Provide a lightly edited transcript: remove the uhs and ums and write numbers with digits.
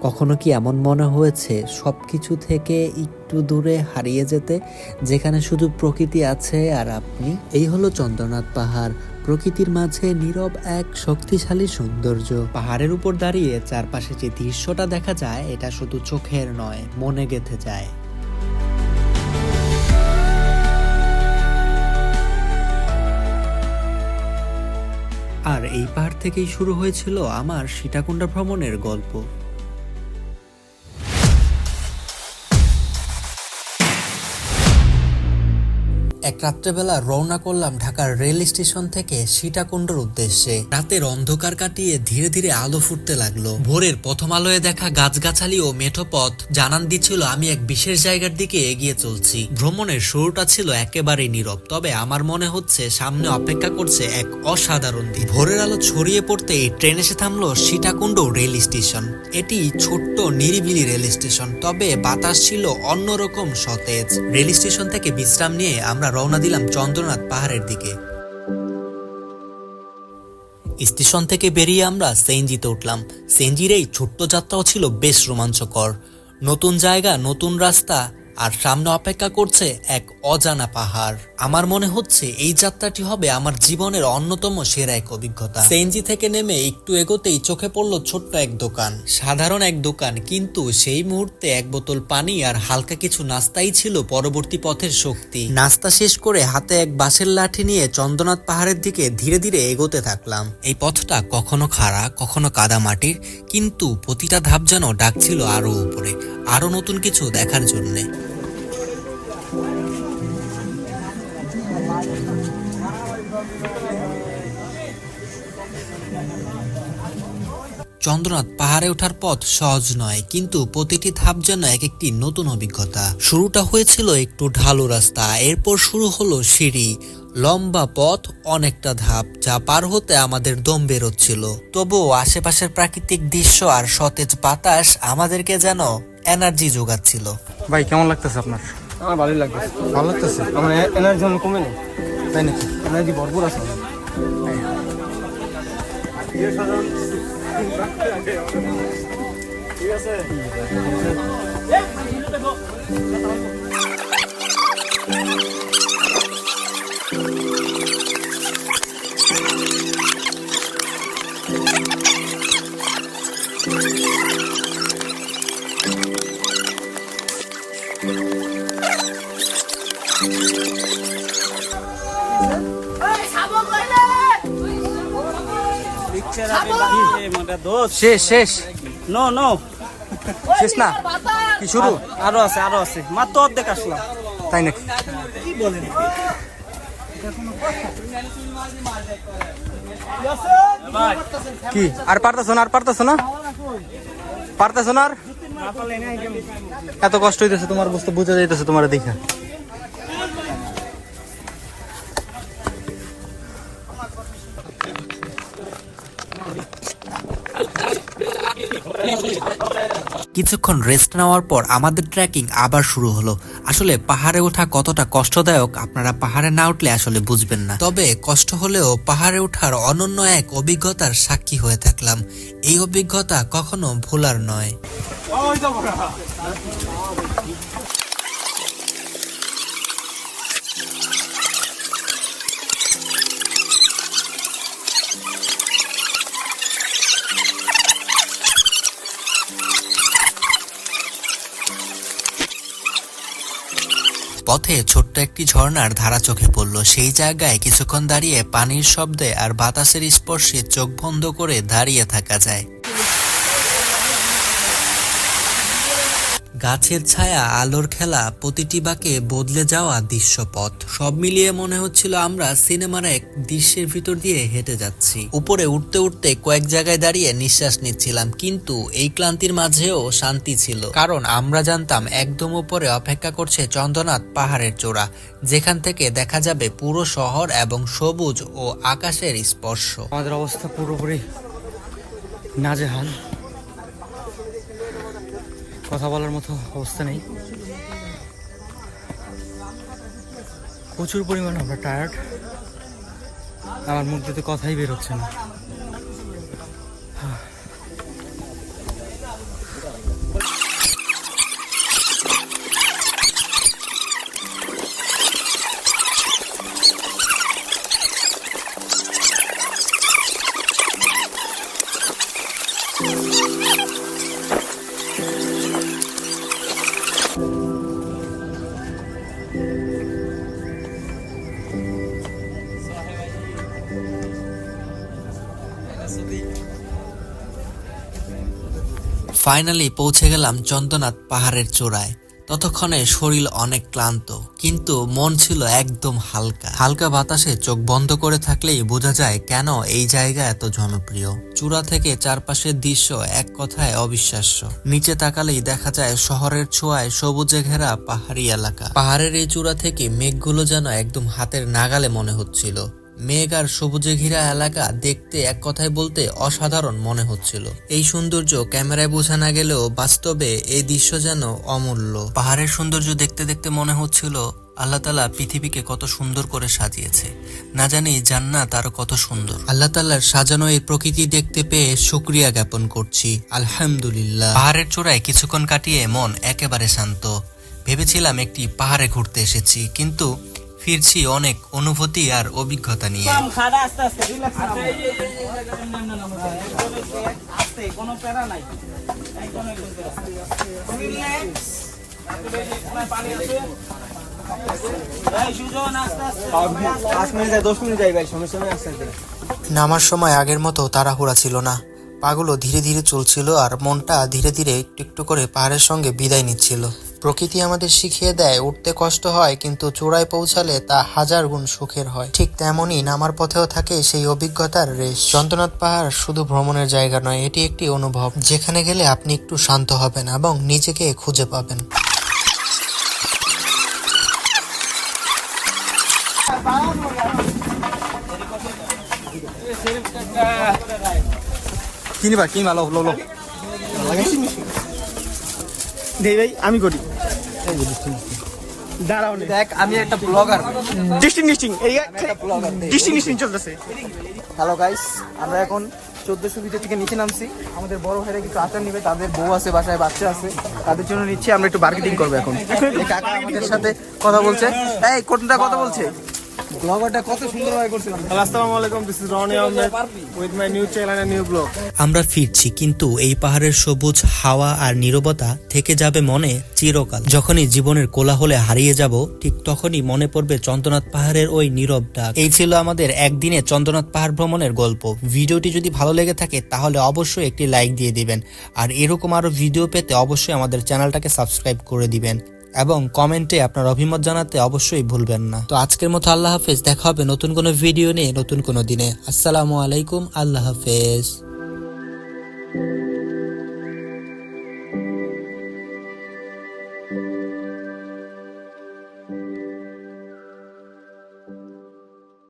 কখনো কি এমন মনে হয়েছে সবকিছু থেকে একটু দূরে হারিয়ে যেতে, যেখানে শুধু প্রকৃতি আছে আর আপনি? এই হলো চন্দ্রনাথ পাহাড়, প্রকৃতির মাঝে নীরব এক শক্তিশালী সৌন্দর্য। পাহাড়ের উপর দাঁড়িয়ে চারপাশে যে দৃশ্যটা দেখা যায়, এটা শুধু চোখের নয়, মনে গেঁথে যায়। আর এই পাহাড় থেকেই শুরু হয়েছিল আমার সীতাকুণ্ডা ভ্রমণের গল্প। এক রাত্রেবেলা রওনা করলাম ঢাকার রেল স্টেশন থেকে সীতাকুণ্ডের উদ্দেশ্যে। রাতের অন্ধকার কাটিয়ে ধীরে ধীরে আলো ফুটতে লাগলো। ভোরের প্রথম আলোয় দেখা গাছগাছালি ও মেঠো পথ জানান দিচ্ছিল আমি এক বিশেষ জায়গার দিকে এগিয়ে চলছি। ভ্রমণের শুরুটা ছিল একেবারেই নীরব, তবে আমার মনে হচ্ছে সামনে অপেক্ষা করছে এক অসাধারণ দিন। ভোরের আলো ছড়িয়ে পড়তে ট্রেন এসে থামলো সীতাকুণ্ড রেল স্টেশন। এটি ছোট্ট নিরিবিলি রেল স্টেশন, তবে বাতাস ছিল অন্যরকম সতেজ। রেল স্টেশন থেকে বিশ্রাম নিয়ে আমরা রওনা দিলাম চন্দ্রনাথ পাহাড়ের দিকে। স্টেশন থেকে বেরিয়ে আমরা সিএনজিতে উঠলাম। সিএনজির এই ছোট্ট যাত্রাও ছিল বেশ রোমাঞ্চকর। নতুন জায়গা, নতুন রাস্তা, আর সামনে অপেক্ষা করছে এক অজানা পাহাড়। আমার মনে হচ্ছে এই যাত্রাটি হবে আমার জীবনের অন্যতম সেরা এক অভিজ্ঞতা। সিএনজি থেকে নেমে একটু এগোতেই চোখে পড়লো ছোট্ট এক দোকান। সাধারণ এক দোকান, কিন্তু সেই মুহূর্তে এক বোতল পানি আর হালকা কিছু নাস্তাই ছিল পরবর্তী পথের শক্তি। নাস্তা শেষ করে হাতে এক বাঁশের লাঠি নিয়ে চন্দ্রনাথ পাহাড়ের দিকে ধীরে ধীরে এগোতে থাকলাম। এই পথটা কখনো খাড়া, কখনো কাদা মাটির, কিন্তু প্রতিটা ধাপ যেন ডাকছিল আরো উপরে, আরো নতুন কিছু দেখার জন্যে। চন্দ্রনাথ পাহাড়ে ওঠার পথ সহজ নয়, কিন্তু প্রতিটি ধাপ যেন এক একটি নতুন অভিজ্ঞতা। শুরুটা হয়েছিল একটু ঢালু রাস্তা, এরপর শুরু হলো সিঁড়ি, লম্বা পথ, অনেকটা ধাপ যা পার হতে আমাদের দম বেরোচ্ছিল। তবুও আশেপাশের প্রাকৃতিক দৃশ্য আর সতেজ বাতাস আমাদেরকে যেন এনার্জি যোগাচ্ছিল। ভাই কেমন লাগতেছে আপনার? আমার ভালোই লাগতেছে। ভালো লাগতেছে? আমার এনার্জি অনেক কমে নেই। তাই নাকি? এনার্জি ভরপুর আছে। ঠিক আছে। শেষ শেষ নো নো শেষ না, কি শুরু? আরো আছে, আরো আছে, মাত্র অর্ধেক আসলাম। তাই নাকি? কি বলেন? কি আর পারতেছ না? আর পারতেছ না? পারতেছ না? আর এত কষ্ট হইতেছে তোমার, বুঝতে বুঝা যাইতেছে তোমার দেখা। কিছুক্ষণ রেস্ট নেওয়ার পর আমাদের ট্রেকিং আবার শুরু হলো। আসলে পাহাড়ে ওঠা কতটা কষ্টদায়ক আপনারা পাহাড়ে না উঠলে আসলে বুঝবেন না, তবে কষ্ট হলেও পাহাড়ে ওঠার অনন্য এক অভিজ্ঞতার সাক্ষী হয়ে থাকলাম। এই অভিজ্ঞতা কখনো ভোলার নয়। পথে ছোট্ট একটি ঝর্ণার ধারা চোখে পড়ল। সেই জায়গায় কিছুক্ষণ দাঁড়িয়ে পানির শব্দে আর বাতাসের স্পর্শে চোখ বন্ধ করে দাঁড়িয়ে থাকা যায়। গাছের ছায়া, আলোর খেলা, প্রতিটি বাঁকে বদলে যাওয়া দৃশ্যপথ, সব মিলিয়ে মনে হচ্ছিল আমরা সিনেমার এক দৃশ্যের ভিতর দিয়ে হেঁটে যাচ্ছি। উপরে উঠতে উঠতে কয়েক জায়গায় দাঁড়িয়ে নিঃশ্বাস নিচ্ছিলাম, কিন্তু এই ক্লান্তির মাঝেও শান্তি ছিল, কারণ আমরা জানতাম একদম উপরে অপেক্ষা করছে চন্দ্রনাথ পাহাড়ের চূড়া, যেখান থেকে দেখা যাবে পুরো শহর এবং সবুজ ও আকাশের স্পর্শ। আমাদের অবস্থা পুরোপুরি নাজেহাল, কথা বলার মতো অবস্থা নেই। প্রচুর পরিমাণে আমরা টায়ার্ড, আমার মুখ দিয়ে কথাই বের হচ্ছে না। ফাইনালি পৌঁছে গেলাম চন্দ্রনাথ পাহাড়ের চূড়ায়। ততক্ষণে শরীর অনেক ক্লান্ত, কিন্তু মন ছিল একদম হালকা। হালকা বাতাসে চোখ বন্ধ করে থাকলেই বোঝা যায় কেন এই জায়গা এত জনপ্রিয়। চূড়া থেকে চারপাশের দৃশ্য এক কথায় অবিশ্বাস্য। নিচে তাকালেই দেখা যায় শহরের ছোঁয়ায় সবুজে ঘেরা পাহাড়ি এলাকা। পাহাড়ের এই চূড়া থেকে মেঘগুলো যেন একদম হাতের নাগালে মনে হচ্ছিল। মেঘ আর সবুজে ঘেরা এলাকা দেখতে এক কথায় বলতে অসাধারণ মনে হচ্ছিল। এই সৌন্দর্য ক্যামেরায় বোঝা না গেলেও বাস্তবে এই দৃশ্য যেন অমূল্য। পাহাড়ের সৌন্দর্য দেখতে দেখতে মনে হচ্ছিল আল্লাহ তাআলা পৃথিবীকে কত সুন্দর করে সাজিয়েছে। না জানি জান্নাত আরো কত সুন্দর। আল্লাহ তাআলার সাজানো এই প্রকৃতি দেখতে পেয়ে শুকরিয়া জ্ঞাপন করছি, আলহামদুলিল্লাহ। পাহাড়ের চূড়ায় কিছুক্ষণ কাটিয়ে মন একেবারে শান্ত। ভেবেছিলাম একটি পাহাড়ে ঘুরতে এসেছি, কিন্তু ফিরছি অনেক অনুভূতি আর অভিজ্ঞতা নিয়ে। খাড়া আস্তে আস্তে রিল্যাক্স আস্তে কোনো প্যারা নাই রিল্যাক্স পানি আছে এই সুজন আস্তে আস্তে 5 মিনিট যায় 10 মিনিট যায় ভাই সমস্যা নেই আস্তে আস্তে। নামার সময় আগের মতো তাড়াহুড়া ছিল না। পাগুলো ধীরে ধীরে চলছিল আর মনটা ধীরে ধীরে একটু একটু করে পাহাড়ের সঙ্গে বিদায় নিচ্ছিল। প্রকৃতি আমাদের শিখিয়ে দেয় উঠতে কষ্ট হয়, কিন্তু চূড়ায় পৌঁছালে তা হাজার গুণ সুখের হয়। ঠিক তেমনই নামার পথেও থাকে সেই অভিজ্ঞতার রেশ। চন্দ্রনাথ পাহাড় শুধু ভ্রমণের জায়গা নয়, এটি একটি অনুভব, যেখানে গেলে আপনি একটু শান্ত হবেন এবং নিজেকে খুঁজে পাবেন। কিনিবা কিনবা লো লো লো দেই ভাই আমি করি দাঁড়াও দেখ আমি একটা ব্লগার। ডিস্টিংগুইশিং এই ডিস্টিংগুইশিং চলতেছে। হ্যালো গাইস, আমরা এখন 1400 ফিটের থেকে নিচে নামছি। আমাদের বড় ভাইরা কিছু আচার নিবে, তাদের বউ আছে বাসায়, বাচ্চা আছে, তাদের জন্য নিচ্ছি। আমরা একটু মার্কেটিং করবো এখন। এই কাকা আমাদের সাথে কথা বলছে। এই কোনটা কথা বলছে? ব্লগারটা কত সুন্দরভাবে করছিলাম। আসসালামু আলাইকুম, this is Roni Ahmed with my new channel and new blog. আমরা ফিরছি, কিন্তু এই পাহাড়ের সবুজ হাওয়া আর নীরবতা থেকে যাবে মনে চিরকাল। যখনই জীবনের কোলাহলে হারিয়ে যাব, ঠিক তখনই মনে পড়বে চন্দ্রনাথ পাহাড়ের ওই নীরব ডাক। এই ছিল আমাদের একদিনে চন্দ্রনাথ পাহাড় ভ্রমণের গল্প। ভিডিওটি যদি ভালো লেগে থাকে তাহলে অবশ্যই একটি লাইক দিয়ে দিবেন, আর এরকম আরো ভিডিও পেতে অবশ্যই আমাদের চ্যানেলটাকে সাবস্ক্রাইব করে দিবেন এবং কমেন্টে আপনার অভিমত জানাতে অবশ্যই ভুলবেন না। তো আজকের মতো আল্লাহ হাফেজ। দেখা হবে নতুন কোনো ভিডিও নিয়ে নতুন কোনো দিনে। আসসালামু আলাইকুম, আল্লাহ হাফেজ।